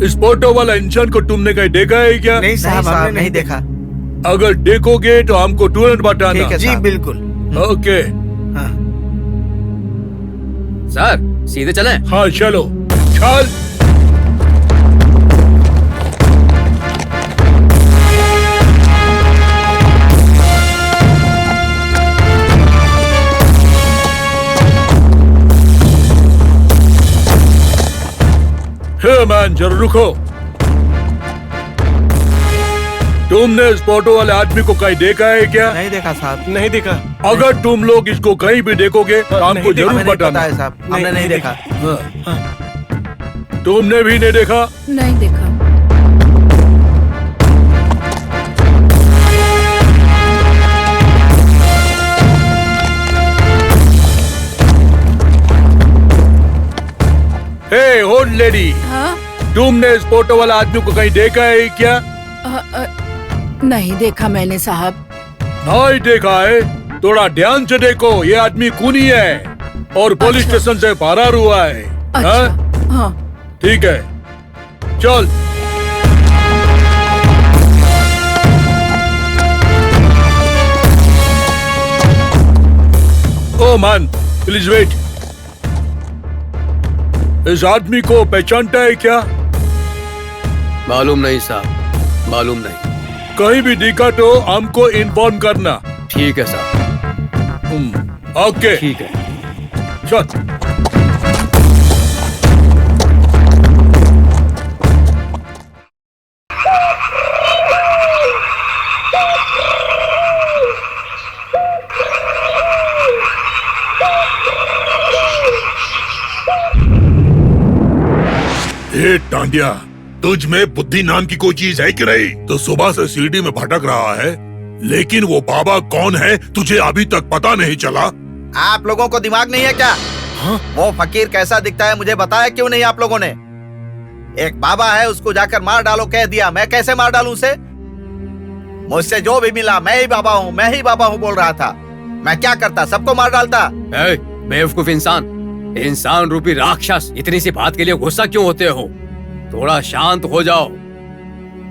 S8: इस फोटो वाला इंसान को तुमने कहीं देखा है क्या?
S14: नहीं साहब, हमने नहीं देखा।
S8: अगर देखोगे तो हमको तुरंत बताना।
S14: ठीक है जी, बिल्कुल।
S8: ओके।
S7: सर, सीधे चलें?
S8: हाँ चलो, चल। हे मैन, जरा रुको। तुमने इस फोटो वाले आदमी को कहीं देखा है क्या?
S14: नहीं देखा साहब।
S9: नहीं देखा।
S8: अगर तुम लोग इसको कहीं भी देखोगे तो हमको जरूर बताना।
S14: है साहब, हमने नहीं देखा।
S8: तुमने भी नहीं देखा?
S5: नहीं देखा।
S8: हे ओल्ड लेडी, तुमने इस फोटो वाला आदमी को कहीं देखा है क्या?
S6: नहीं देखा मैंने साहब।
S8: नहीं देखा है? थोड़ा ध्यान से देखो, ये आदमी खूनी है और पुलिस स्टेशन से फरार हुआ है।
S6: अच्छा। हाँ।
S8: ठीक है, चल। Oh man, please wait. इस आदमी को पहचानता है क्या?
S7: मालूम नहीं साहब, मालूम नहीं।
S8: कहीं भी दिखा तो हमको इन्फॉर्म करना।
S7: ठीक है साहब।
S8: ओके।
S7: ठीक है,
S8: चल। टांडिया, तुझ में बुद्धि नाम की कोई चीज है कि नहीं? तो सुबह से सीढ़ी में भटक रहा है, लेकिन वो बाबा कौन है तुझे अभी तक पता नहीं चला?
S11: आप लोगों को दिमाग नहीं है क्या? हाँ? वो फकीर कैसा दिखता है मुझे बताया क्यों नहीं आप लोगों ने? एक बाबा है, उसको जाकर मार डालो कह दिया। मैं कैसे मार डालूं उसे? मुझसे जो भी मिला मैं ही बाबा हूँ, मैं ही बाबा हूँ बोल रहा था। मैं क्या करता? सबको मार डालता।
S7: बेवकूफ इंसान रूपी राक्षस, इतनी सी बात के लिए गुस्सा क्यों होते हो? थोड़ा शांत हो जाओ।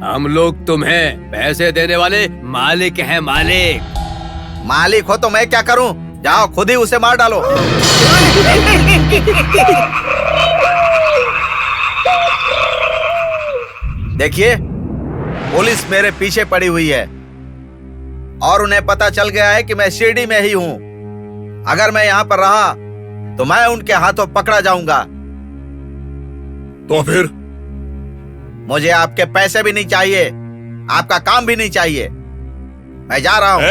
S7: हम लोग तुम्हें पैसे देने वाले मालिक हैं।
S11: मालिक हो तो मैं क्या करूं? जाओ खुद ही उसे मार डालो। देखिए, पुलिस मेरे पीछे पड़ी हुई है और उन्हें पता चल गया है कि मैं शिरडी में ही हूं। अगर मैं यहाँ पर रहा तो मैं उनके हाथों पकड़ा जाऊंगा।
S8: तो फिर?
S11: मुझे आपके पैसे भी नहीं चाहिए, आपका काम भी नहीं चाहिए। मैं जा रहा हूँ।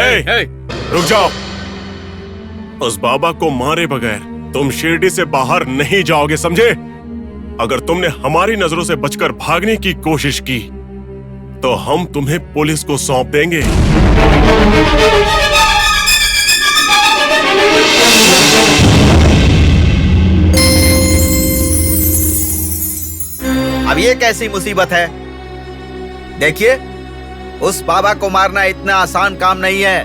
S9: रुक जाओ। उस बाबा को मारे बगैर तुम शिरडी से बाहर नहीं जाओगे, समझे? अगर तुमने हमारी नजरों से बचकर भागने की कोशिश की तो हम तुम्हें पुलिस को सौंप देंगे।
S11: ये कैसी मुसीबत है? देखिए, उस बाबा को मारना इतना आसान काम नहीं है।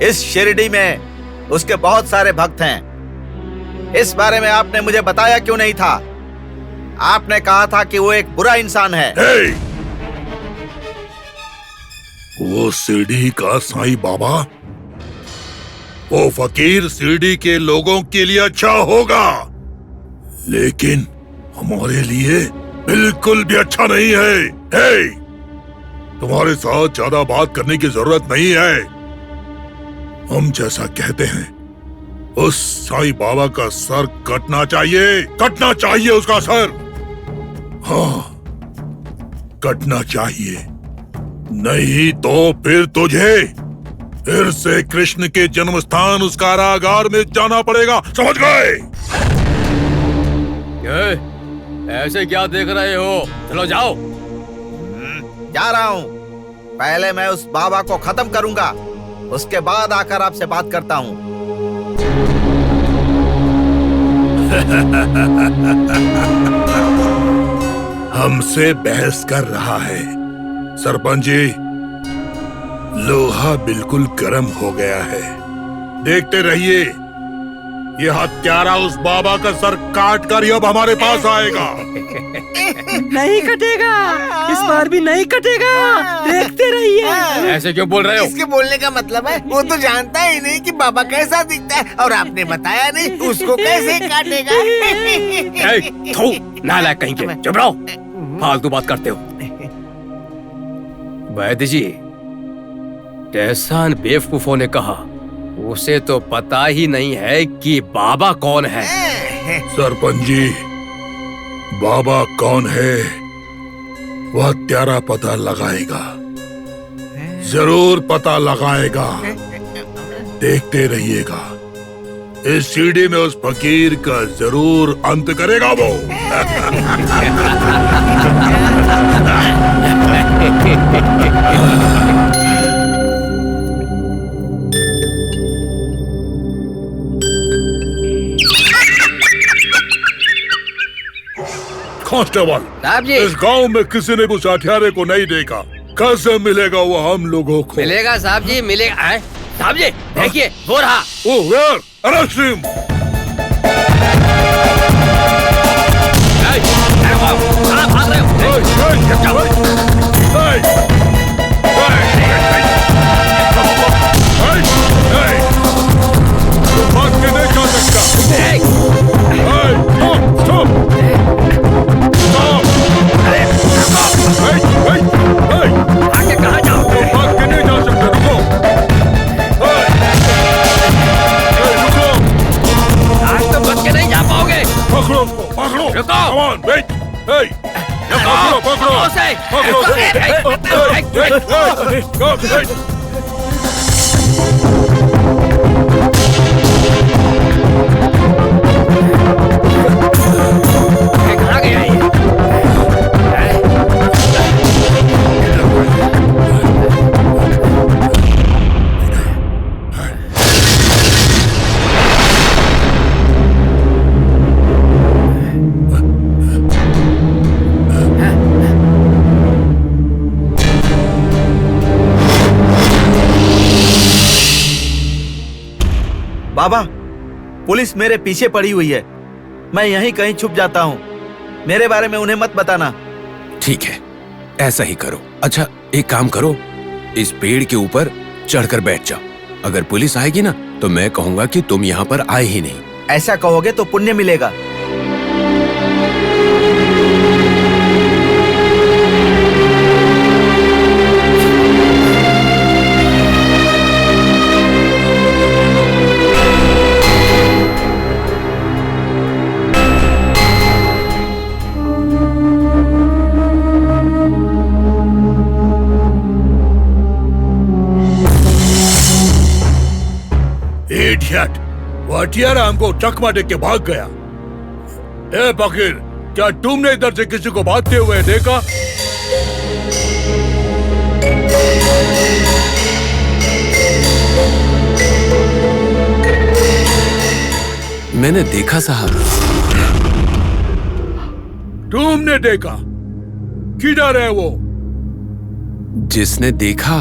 S11: इस शिरडी में उसके बहुत सारे भक्त हैं। इस बारे में आपने मुझे बताया क्यों नहीं था? आपने कहा था कि वो एक बुरा इंसान है।
S8: वो शिरडी का साईं बाबा, वो फकीर शिरडी के लोगों के लिए अच्छा होगा, लेकिन हमारे लिए बिल्कुल भी अच्छा नहीं है। तुम्हारे साथ ज्यादा बात करने की जरूरत नहीं है। हम जैसा कहते हैं, उस साईं बाबा का सर कटना चाहिए उसका सर। हाँ, कटना चाहिए, नहीं तो फिर तुझे फिर से कृष्ण के जन्म स्थान उस कारागार में जाना पड़ेगा, समझ गए?
S7: ऐसे क्या देख रहे हो? चलो जाओ।
S11: जा रहा हूँ। पहले मैं उस बाबा को खत्म करूंगा, उसके बाद आकर आपसे बात करता हूँ।
S8: हमसे बहस कर रहा है। सरपंच जी, लोहा बिल्कुल गर्म हो गया है। देखते रहिए, ये हत्यारा उस बाबा का सर काट कर अब हमारे पास आएगा।
S13: नहीं कटेगा, इस बार भी नहीं कटेगा, देखते रहिए।
S7: ऐसे क्यों बोल रहे हो?
S14: इसके बोलने का मतलब है वो तो जानता ही नहीं कि बाबा कैसा दिखता है, और आपने बताया नहीं उसको कैसे काटेगा।
S7: थू, नालायक कहीं के, चुप रहो, फालतू बात करते हो। वैद्य जी, एहसान बेवकूफों ने कहा, उसे तो पता ही नहीं है कि बाबा कौन है।
S8: सरपंच जी, बाबा कौन है वह हत्यारा पता लगाएगा, जरूर पता लगाएगा। देखते रहिएगा, इस सीढ़ी में उस फकीर का जरूर अंत करेगा वो। कांस्टेबल
S7: साहब जी,
S8: इस गांव में किसी ने उस हथियारे को नहीं देखा, कैसे मिलेगा वो हम लोगों को?
S7: मिलेगा साहब जी, मिलेगा। साहब जी देखिए, वो रहा।
S8: ओह वेयर, अरेस्ट हिम।
S7: कहाँ भाग रहे हो?
S8: भाग के नहीं जा सकता।
S7: आगे कहाँ जाओगे?
S8: भाग के नहीं जा सकते, रुको।
S7: आज तो बच के नहीं जा पाओगे।
S8: पकड़ो उसको, पकड़ो।
S7: रुको।
S8: Come on, wait. Hey. पकड़ो, पकड़ो।
S7: उसे।
S8: पकड़ो।
S7: कहाँ गया ये?
S11: बाबा, पुलिस मेरे पीछे पड़ी हुई है। मैं यहीं कहीं छुप जाता हूँ। मेरे बारे में उन्हें मत बताना।
S2: ठीक है, ऐसा ही करो। अच्छा, एक काम करो, इस पेड़ के ऊपर चढ़कर बैठ जाओ। अगर पुलिस आएगी ना, तो मैं कहूंगा कि तुम यहाँ पर आए ही नहीं।
S11: ऐसा कहोगे तो पुण्य मिलेगा।
S8: इडियट, वो हथियारा हमको चकमा देख के भाग गया। ए फकीर, क्या तुमने इधर से किसी को भागते हुए देखा?
S2: मैंने देखा साहब।
S8: तुमने देखा? किधर है वो?
S2: जिसने देखा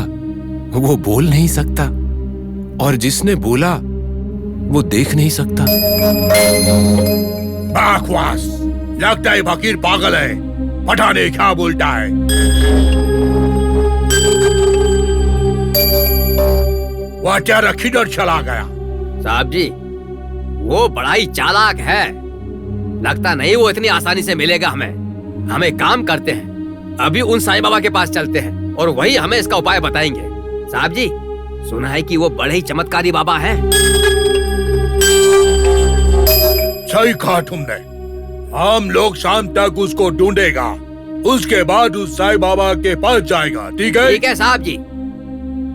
S2: वो बोल नहीं सकता और जिसने बोला वो देख नहीं सकता।
S8: बकवास! लगता है फकीर पागल है, पता नहीं क्या बोलता है। वह अचानक किधर चला गया?
S7: साहब जी, वो बड़ा ही चालाक है। लगता नहीं वो इतनी आसानी से मिलेगा हमें। हम एक काम करते हैं, अभी उन साईं बाबा के पास चलते हैं और वही हमें इसका उपाय बताएंगे। साहब जी, सुना है कि वो बड़े ही चमत्कारी बाबा हैं।
S8: सही कहा तुमने। हम लोग शाम तक उसको ढूंढेगा, उसके बाद उस साईं बाबा के पास जाएगा। ठीक है?
S7: ठीक है साहब जी।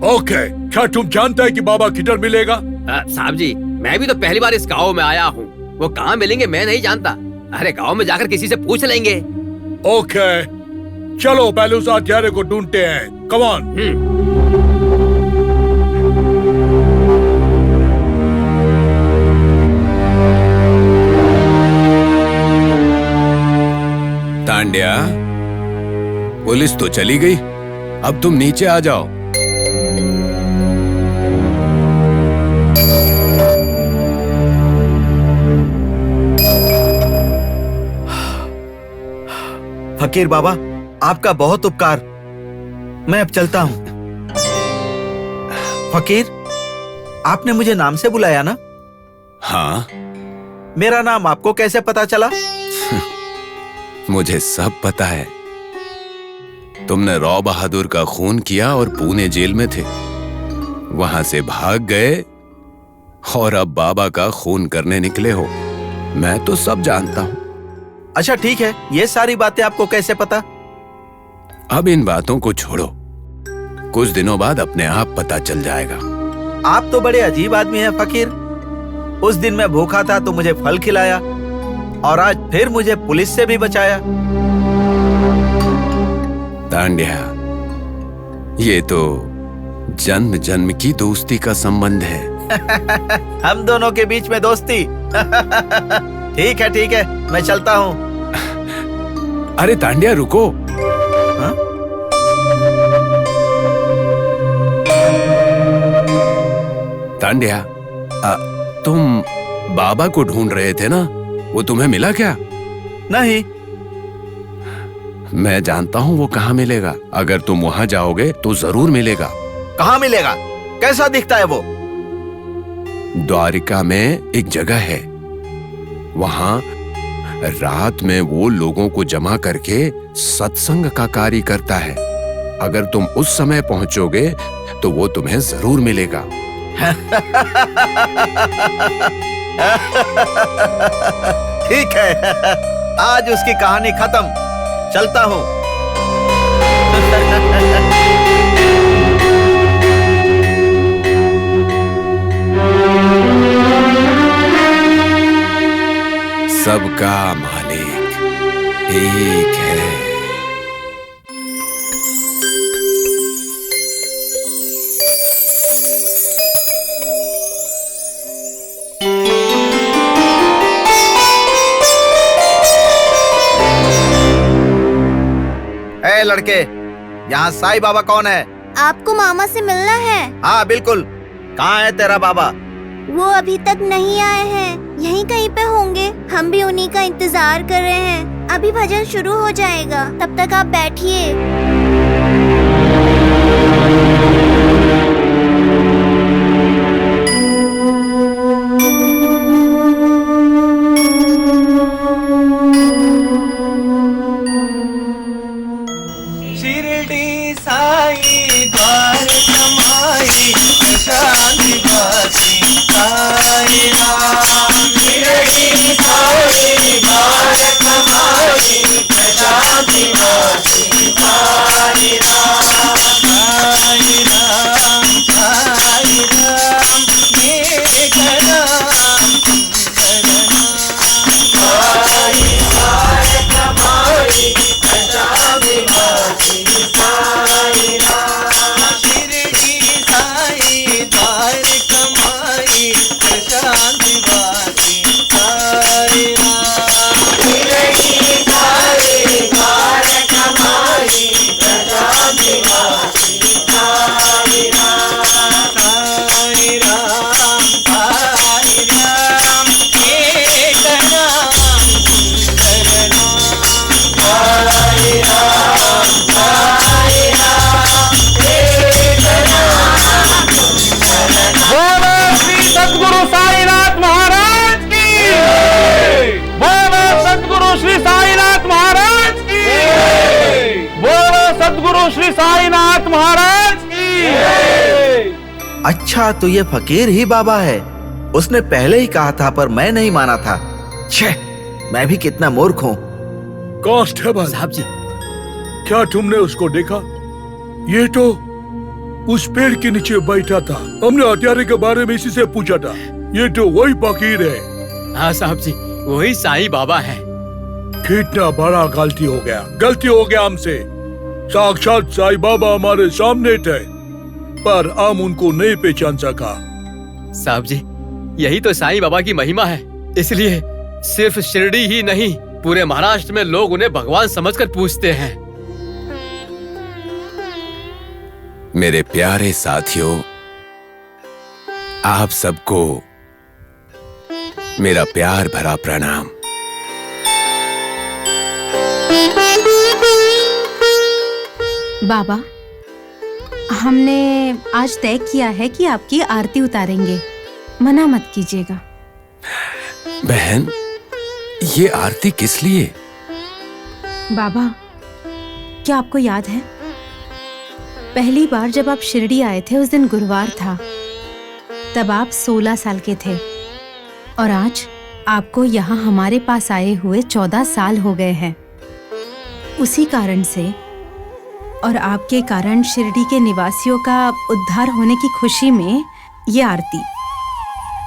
S8: ओके। क्या तुम जानते हैं कि बाबा किधर मिलेगा?
S7: साहब जी, मैं भी तो पहली बार इस गांव में आया हूँ। वो कहाँ मिलेंगे मैं नहीं जानता। अरे गांव में जाकर किसी से पूछ लेंगे।
S8: ओके, चलो पहले उस हत्यारे को ढूंढते हैं। Come on.
S2: तांड्या, पुलिस तो चली गई, अब तुम नीचे आ जाओ।
S11: फकीर बाबा, आपका बहुत उपकार। मैं अब चलता हूँ। फकीर, आपने मुझे नाम से बुलाया ना?
S2: हाँ।
S11: मेरा नाम आपको कैसे पता चला?
S2: मुझे सब पता है। तुमने राव बहादुर का खून किया और पुणे जेल में थे, वहां से भाग गए और अब बाबा का खून करने निकले हो। मैं तो सब जानता हूं।
S11: अच्छा ठीक है, ये सारी बातें आपको कैसे पता?
S2: अब इन बातों को छोड़ो, कुछ दिनों बाद अपने आप पता चल जाएगा।
S11: आप तो बड़े अजीब आदमी हैं फकीर। उस दिन मैं भूखा था तो मुझे फल खिलाया और आज फिर मुझे पुलिस से भी बचाया।
S2: तांड्या, ये तो जन्म जन्म की दोस्ती का संबंध है।
S11: हम दोनों के बीच में दोस्ती। ठीक है, मैं चलता हूँ।
S2: अरे तांड्या, रुको।
S11: हा?
S2: तांड्या, तुम बाबा को ढूंढ रहे थे ना, वो तुम्हें मिला क्या?
S11: नहीं।
S2: मैं जानता हूँ वो कहाँ मिलेगा। अगर तुम वहां जाओगे तो जरूर मिलेगा।
S11: कहाँ मिलेगा? कैसा दिखता है वो?
S2: द्वारिका में एक जगह है, वहां रात में वो लोगों को जमा करके सत्संग का कार्य करता है। अगर तुम उस समय पहुंचोगे तो वो तुम्हें जरूर मिलेगा।
S11: ठीक है, आज उसकी कहानी खत्म। चलता हूँ।
S2: सबका मालिक एक है।
S11: ए लड़के, यहाँ साईं बाबा कौन है?
S4: आपको मामा से मिलना है।
S11: हाँ बिल्कुल। कहाँ है तेरा बाबा?
S4: वो अभी तक नहीं आए हैं, यहीं कहीं पे होंगे। हम भी उन्हीं का इंतजार कर रहे हैं। अभी भजन शुरू हो जाएगा, तब तक आप बैठिए।
S13: शिरडी साई द्वार कमाई शांति बासी साई राम। शिरडी साई द्वार कमाई शांति बासी साई राम। महाराज की।
S11: अच्छा, तो ये फकीर ही बाबा है। उसने पहले ही कहा था पर मैं नहीं माना था। छे, मैं भी कितना मूर्ख हूँ।
S8: कांस्टेबल
S7: साहब जी,
S8: क्या तुमने उसको देखा? ये तो उस पेड़ के नीचे बैठा था। हमने हत्यारे के बारे में इसी से पूछा था। ये तो वही फकीर है।
S7: हाँ साहब जी, वही साईं बाबा है।
S8: कितना बड़ा गलती हो गया हमसे। साक्षात साईं बाबा हमारे सामने थे पर हम उनको नहीं पहचान सका।
S7: साहब जी, यही तो साईं बाबा की महिमा है। इसलिए सिर्फ शिरडी ही नहीं, पूरे महाराष्ट्र में लोग उन्हें भगवान समझकर पूजते हैं।
S2: मेरे प्यारे साथियों, आप सबको मेरा प्यार भरा प्रणाम।
S5: बाबा, हमने आज तय किया है कि आपकी आरती उतारेंगे, मना मत कीजिएगा।
S2: बहन, ये आरती किस लिए?
S5: बाबा, क्या आपको याद है पहली बार जब आप शिरडी आए थे, उस दिन गुरुवार था। तब आप 16 साल के थे और आज आपको यहाँ हमारे पास आए हुए 14 साल हो गए हैं। उसी कारण से और आपके कारण शिरडी के निवासियों का उद्धार होने की खुशी में ये आरती।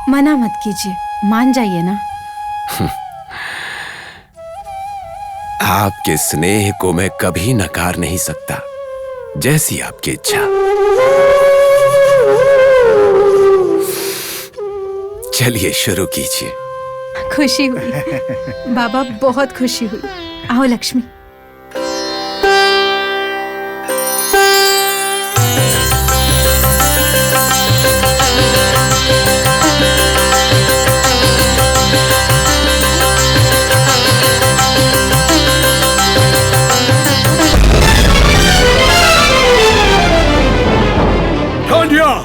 S5: मना मत कीजिए, मान जाइए ना।
S2: आपके स्नेह को मैं कभी नकार नहीं सकता। जैसी आपकी इच्छा। चलिए शुरू कीजिए।
S5: खुशी हुई बाबा, बहुत खुशी हुई। आओ लक्ष्मी।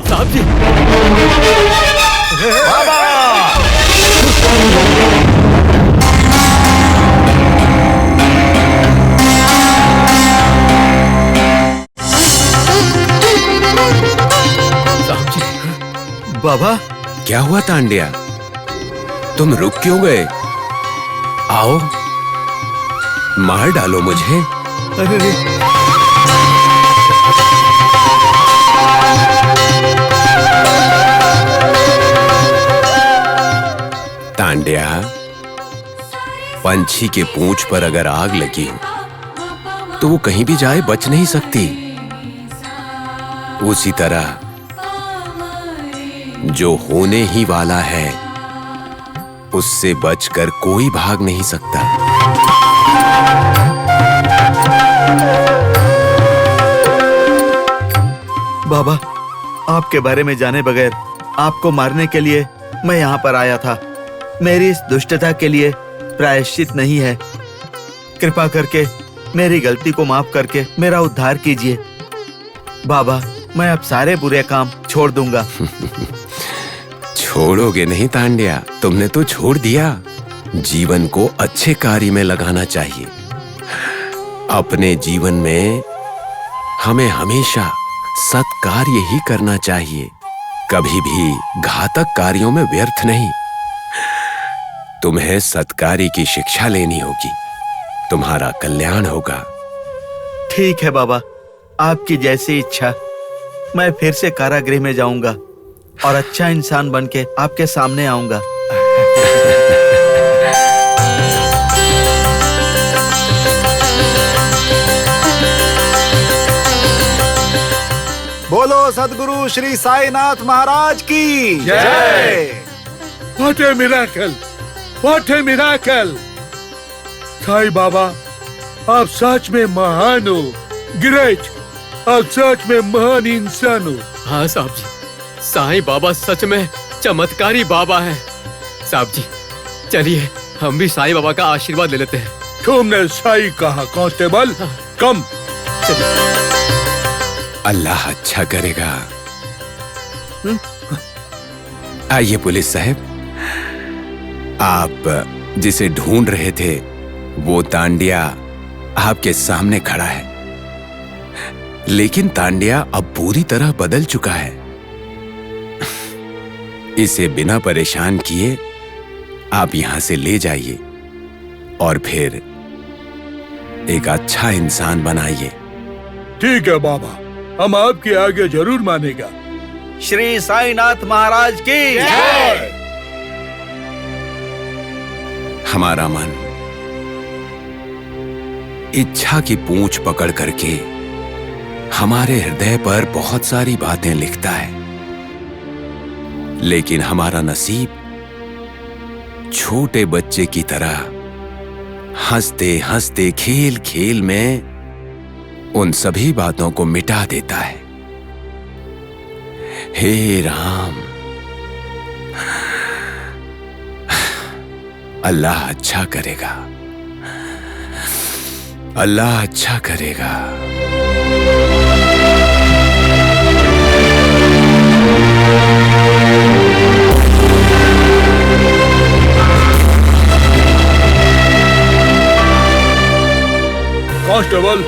S7: साहब जी,
S11: बाबा!
S7: साहब जी,
S11: बाबा,
S2: क्या हुआ तांडिया? तुम रुक क्यों गए? आओ, मार डालो मुझे। तांडिया, पंछी के पूंछ पर अगर आग लगी हो तो वो कहीं भी जाए बच नहीं सकती। उसी तरह जो होने ही वाला है उससे बचकर कोई भाग नहीं सकता।
S11: बाबा, आपके बारे में जाने बगैर आपको मारने के लिए मैं यहाँ पर आया था। मेरी इस दुष्टता के लिए प्रायश्चित नहीं है। कृपा करके मेरी गलती को माफ करके मेरा उद्धार कीजिए। बाबा, मैं अब सारे बुरे काम छोड़ दूंगा।
S2: छोड़ोगे नहीं तांडिया, तुमने तो छोड़ दिया। जीवन को अच्छे कार्य में लगाना चाहिए। अपने जीवन में हमें हमेशा सत्कार्य ही करना चाहिए, कभी भी घातक कार्यों में व्यर्थ नहीं। तुम्हें सत्कार्य की शिक्षा लेनी होगी, तुम्हारा कल्याण होगा।
S11: ठीक है बाबा, आपकी जैसी इच्छा। मैं फिर से कारागृह में जाऊंगा और अच्छा इंसान बनके आपके सामने आऊंगा।
S12: बोलो सद्गुरु श्री साईनाथ महाराज की जय।
S8: What a miracle! What a miracle! Sai Baba, आप सच में महान हो। ग्रेट! आप सच में महान इंसान हो।
S7: हाँ साहब जी, साईं बाबा सच में चमत्कारी बाबा है। साहब जी, चलिए हम भी साईं बाबा का आशीर्वाद ले लेते हैं।
S8: तुमने सही कहा कांस्टेबल। कम,
S7: चलिए।
S2: अल्लाह अच्छा करेगा। आइए पुलिस साहब, आप जिसे ढूंढ रहे थे वो तांडिया आपके सामने खड़ा है। लेकिन तांड्या अब पूरी तरह बदल चुका है। इसे बिना परेशान किए आप यहां से ले जाइए और फिर एक अच्छा इंसान बनाइए।
S8: ठीक है बाबा, हम आपकी आज्ञा जरूर मानेगा।
S11: श्री साईनाथ महाराज की जय।
S2: हमारा मन इच्छा की पूंछ पकड़ करके हमारे हृदय पर बहुत सारी बातें लिखता है, लेकिन हमारा नसीब छोटे बच्चे की तरह हंसते हंसते खेल खेल में उन सभी बातों को मिटा देता है। हे राम, अल्लाह अच्छा करेगा, अल्लाह अच्छा करेगा।
S8: कांस्टेबल,